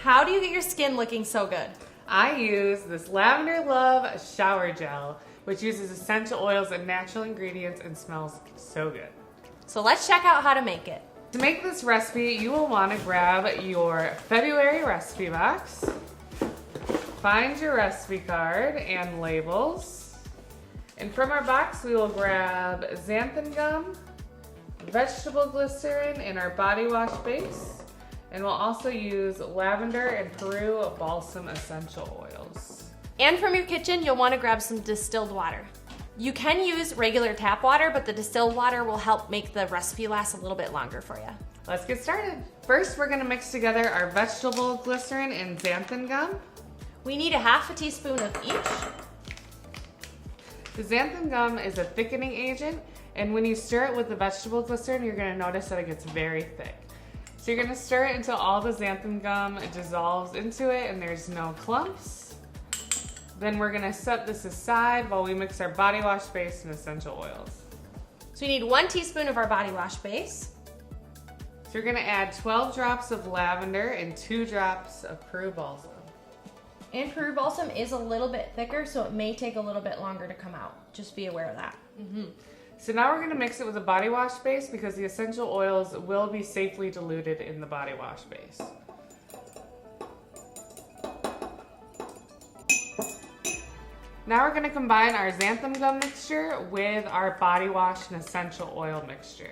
How do you get your skin looking so good? I use this Lavender Love shower gel, which uses essential oils and natural ingredients and smells so good. So let's check out how to make it. To make this recipe, you will want to grab your February recipe box, find your recipe card and labels, and from our box we will grab xanthan gum, vegetable glycerin in our body wash base, and we'll also use lavender and Peru balsam essential oils. And from your kitchen, you'll want to grab some distilled water. You can use regular tap water, but the distilled water will help make the recipe last a little bit longer for you. Let's get started. First, we're gonna mix together our vegetable glycerin and xanthan gum. We need a ½ teaspoon of each. The xanthan gum is a thickening agent, and when you stir it with the vegetable glycerin, you're gonna notice that it gets very thick. So you're gonna stir it until all the xanthan gum dissolves into it and there's no clumps. Then we're gonna set this aside while we mix our body wash base and essential oils. So we need 1 teaspoon of our body wash base. So you're gonna add 12 drops of lavender and 2 drops of Peru balsam. And Peru balsam is a little bit thicker, so it may take a little bit longer to come out. Just be aware of that. So now we're gonna mix it with the body wash base because the essential oils will be safely diluted in the body wash base. Now we're gonna combine our xanthan gum mixture with our body wash and essential oil mixture.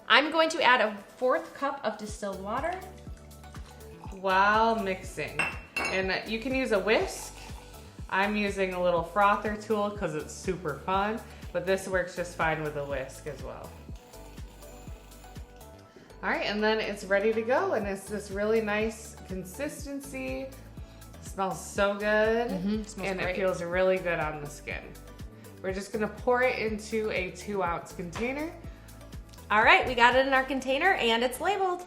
I'm going to add a 4th cup of distilled water. While mixing. And you can use a whisk. I'm using a little frother tool because it's super fun, but this works just fine with a whisk as well. All right, and then it's ready to go, and it's this really nice consistency. It smells so good, Smells and great. it feels really good on the skin. We're just gonna pour it into a 2-ounce container. All right, we got it in our container and it's labeled.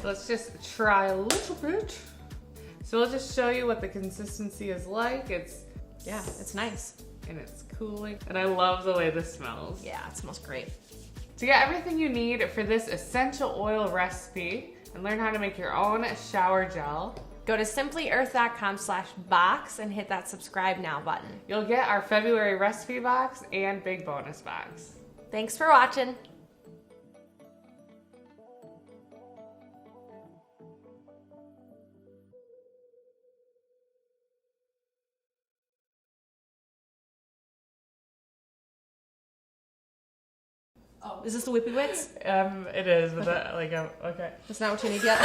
So let's just try a little bit. So we'll just show you what the consistency is like. It's nice. And it's cooling, and I love the way this smells. Yeah, it smells great. To get everything you need for this essential oil recipe and learn how to make your own shower gel, Go to simplyearth.com/box and hit that subscribe now button. you'll get our February recipe box and big bonus box. Thanks for watching. Oh, is this the Whippy Wits? It is, but okay. That's not what you need yet?